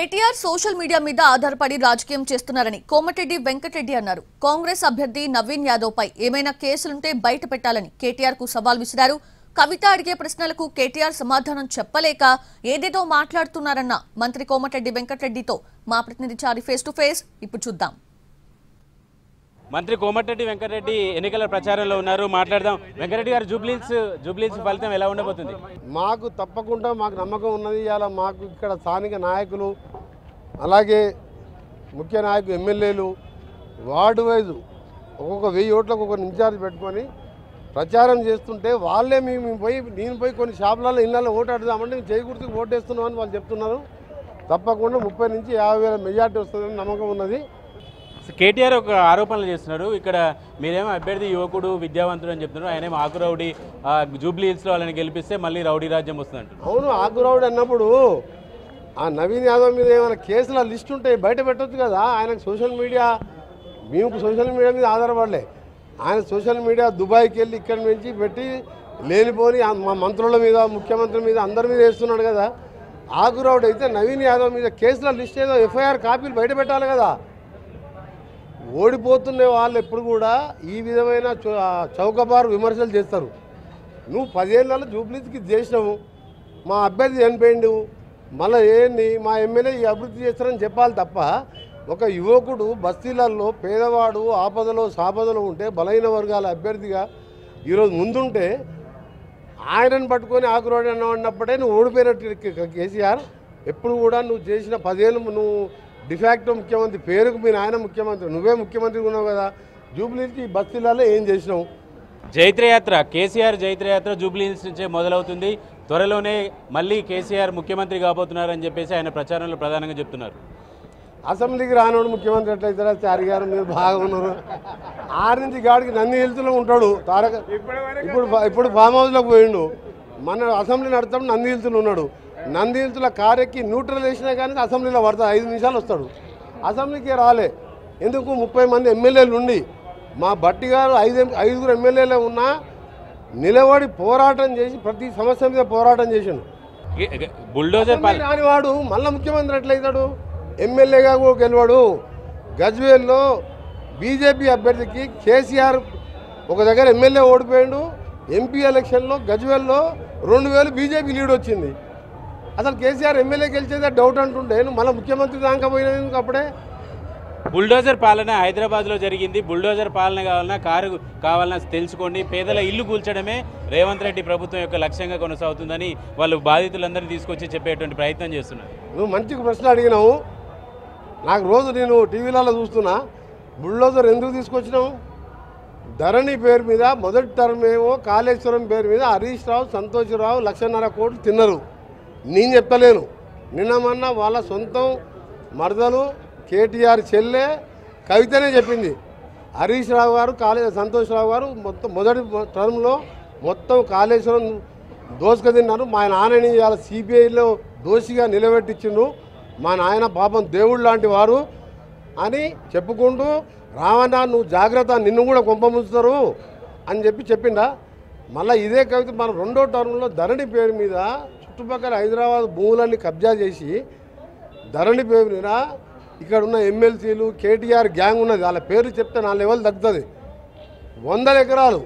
KTR social media మీద ఆధారపడి రాజకీయం చేస్తున్నారని కోమటిరెడ్డి వెంకటరెడ్డి అన్నారు. కాంగ్రెస్ అభ్యర్థి నవీన్ యాదవ్ పై ఏమైనా కేసులుంటే బయట పెట్టాలని కేటీఆర్ కు సవాల్ విసిరారు. కవిత అడిగే ప్రశ్నలకు కేటీఆర్ సమాధానం చెప్పలేక ఏదేదో మాట్లాడుతున్నారన్న మంత్రి కోమటిరెడ్డి వెంకటరెడ్డితో మా ప్రతినిధి చారి ఫేస్ టు ఫేస్ ఇప్పుడు చూద్దాం. మంత్రి కోమటిరెడ్డి వెంకటరెడ్డి ఎన్నికల ప్రచారంలో ఉన్నారు. మాట్లాడదాం. వెంకటరెడ్డి గారు, జూబ్లీస్ ఫలితం ఎలా ఉండబోతుంది? మాకు తప్పకుండా మాకు నమ్మకం ఉన్నది. ఇలా మాకు ఇక్కడ స్థానిక నాయకులు, అలాగే ముఖ్య నాయకులు, ఎమ్మెల్యేలు వార్డు వైజు ఒక్కొక్క 1000 ఓట్లకు ఒక ఇన్ఛార్జ్ పెట్టుకొని ప్రచారం చేస్తుంటే వాళ్ళే నేను పోయి కొన్ని షాపులలో ఇళ్ళలో ఓటు అడుగుదామంటే మేము చేయి గుర్తుకు ఓటేస్తున్నాం అని వాళ్ళు చెప్తున్నారు. తప్పకుండా 30 నుంచి 50,000 మెజార్టీ వస్తుందని నమ్మకం ఉన్నది. కేటీఆర్ ఒక ఆరోపణలు చేస్తున్నారు. ఇక్కడ మీరేమో అభ్యర్థి యువకుడు, విద్యావంతుడు అని చెప్తున్నారు. ఆయనేమో ఆకు రౌడీ, జూబ్లీహిల్స్లో వాళ్ళని గెలిపిస్తే మళ్ళీ రౌడీ రాజ్యం వస్తుందంట. అవును, ఆకు రౌడీ అన్నప్పుడు ఆ నవీన్ యాదవ్ మీద ఏమైనా కేసుల లిస్ట్ ఉంటే బయట పెట్టొచ్చు కదా. ఆయనకు సోషల్ మీడియా, మేము సోషల్ మీడియా మీద ఆధారపడలే. ఆయన సోషల్ మీడియా దుబాయ్కి వెళ్ళి ఇక్కడి నుంచి పెట్టి లేనిపోని మా మంత్రుల మీద, ముఖ్యమంత్రి మీద, అందరి మీద వేస్తున్నాడు కదా. ఆకు రౌడీ అయితే నవీన్ యాదవ్ మీద కేసుల లిస్ట్ ఏదో ఎఫ్ఐఆర్ కాపీలు బయట పెట్టాలి కదా. ఓడిపోతున్న వాళ్ళు ఎప్పుడు కూడా ఈ విధమైన చౌకబారు విమర్శలు చేస్తారు. నువ్వు 10 ఏళ్ళలో జూబ్లీస్కి చేసినావు, మా అభ్యర్థి చనిపోయిండు, మళ్ళీ ఏంటి మా ఎమ్మెల్యే ఈ అభివృద్ధి చేస్తారని చెప్పాలి తప్ప, ఒక యువకుడు బస్తీలలో పేదవాడు ఆపదలో సాపదలో ఉంటే బలహీన వర్గాల అభ్యర్థిగా ఈరోజు ముందుంటే ఆయనను పట్టుకొని ఆకురోడి అన్నప్పుడే నువ్వు ఓడిపోయినట్టు. కేసీఆర్ ఎప్పుడు కూడా నువ్వు చేసిన 10 ఏళ్ళు నువ్వు డిఫాక్టో ముఖ్యమంత్రి, పేరుకు మీ నాయన ముఖ్యమంత్రి, నువ్వే ముఖ్యమంత్రి ఉన్నావు కదా. జూబ్లీహిల్స్కి బస్తీలలో ఏం చేసినావు? జైత్రయాత్ర, కేసీఆర్ జైత్రయాత్ర జూబ్లీహిల్స్ నుంచే మొదలవుతుంది. త్వరలోనే మళ్ళీ కేసీఆర్ ముఖ్యమంత్రి కాబోతున్నారని చెప్పేసి ఆయన ప్రచారంలో ప్రధానంగా చెప్తున్నారు. అసెంబ్లీకి రానోడు ముఖ్యమంత్రి ఎట్లయితారా? చారి గారు మీరు బాగా ఉన్నారు. 6 నుంచి గాడికి నందిహిల్స్లో ఉంటాడు తారక. ఇప్పుడు ఫామ్ హౌస్లోకి పోయిండు. మన అసెంబ్లీ నడుతాడు, నందిహిల్స్లో ఉన్నాడు. నందిహిల్స్లో కారెక్కి న్యూట్రల్ వేసినా కానీ అసెంబ్లీలో పడతాడు, 5 నిమిషాలు వస్తాడు. అసెంబ్లీకి రాలే ఎందుకు? 30 మంది ఎమ్మెల్యేలు ఉండి మా బట్టి గారు 5 ఎమ్మెల్యేలే ఉన్నా నిలబడి పోరాటం చేసి ప్రతి సమస్య మీద పోరాటం చేసిండు. బుల్డోజర్ రానివాడు మళ్ళీ ముఖ్యమంత్రి ఎట్లయితాడు? ఎమ్మెల్యేగా కూడా గెలవాడు. గజ్వేల్లో బీజేపీ అభ్యర్థికి కేసీఆర్ ఒక దగ్గర ఎమ్మెల్యే ఓడిపోయాడు. ఎంపీ ఎలక్షన్లో గజ్వేల్లో 2000 బీజేపీ లీడ్ వచ్చింది. అసలు కేసీఆర్ ఎమ్మెల్యే గెలిచేదే డౌట్ అంటుంటే నువ్వు మళ్ళీ ముఖ్యమంత్రి దాకా పోయినందుకు అప్పుడే. బుల్డోజర్ పాలన హైదరాబాద్లో జరిగింది. బుల్డోజర్ పాలన కావాలన్నా తెలుసుకోండి. పేదల ఇల్లు కూల్చడమే రేవంత్ రెడ్డి ప్రభుత్వం యొక్క లక్ష్యంగా కొనసాగుతుందని వాళ్ళు బాధితులందరినీ తీసుకొచ్చి చెప్పేటువంటి ప్రయత్నం చేస్తున్నారు. నువ్వు మంచి ప్రశ్న అడిగినావు. నాకు రోజు నేను టీవీలలో చూస్తున్నా. బుల్డోజర్ ఎందుకు తీసుకొచ్చినావు? ధరణి పేరు మీద మొదటి టర్మ్ ఏమో కాళేశ్వరం పేరు మీద హరీష్ రావు, సంతోష్ రావు 1,50,000 కోట్లు తిన్నారు. నేను చెప్పలేను. నిన్న మొన్న వాళ్ళ సొంతం మరదలు కేటీఆర్ చెల్లె కవితనే చెప్పింది. హరీష్ రావు గారు, సంతోష్ రావు గారు మొదటి టర్మ్లో మొత్తం కాళేశ్వరం దోసుక తిన్నారు. మా నాన్నని ఇవాళ సిబిఐలో దోషిగా నిలబెట్టించిండు. మా నాయన పాపం దేవుడు లాంటి వారు అని చెప్పుకుంటూ, రావణ నువ్వు జాగ్రత్త, నిన్ను కూడా కొంపముంచుతారు అని చెప్పిండా. మళ్ళీ ఇదే కవిత మన 2వ టర్మ్లో ధరణి పేరు మీద చుట్టుపక్కల హైదరాబాద్ భూములన్నీ కబ్జా చేసి ధరణి పేరు మీద ఇక్కడ ఉన్న ఎమ్మెల్సీలు కేటీఆర్ గ్యాంగ్ ఉన్నది. వాళ్ళ పేరు చెప్తే నా లెవెల్ తగ్గుతుంది. 100 ఎకరాలు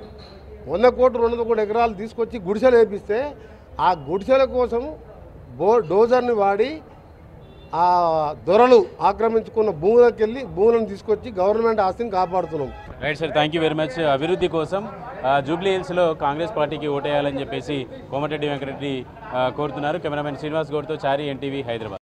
100 కోట్లు 200 కోట్ల ఎకరాలు తీసుకొచ్చి గుడిసెలు వేపిస్తే ఆ గుడిసెల కోసం డోజర్ని వాడి ఆ దొరలు ఆక్రమించుకున్న భూములను తీసుకొచ్చి గవర్నమెంట్ ఆస్తిని కాపాడుతున్నాం. Right sir, thank you very much. అభివృద్ధి కోసం జూబ్లీహిల్స్లో కాంగ్రెస్ పార్టీకి ఓటేయాలని చెప్పేసి కోమటిరెడ్డి వెంకటరెడ్డి కోరుతున్నారు. కెమెరామెన్ శ్రీనివాస్ గౌడ్తో చారి, ఎన్టీవీ, హైదరాబాద్.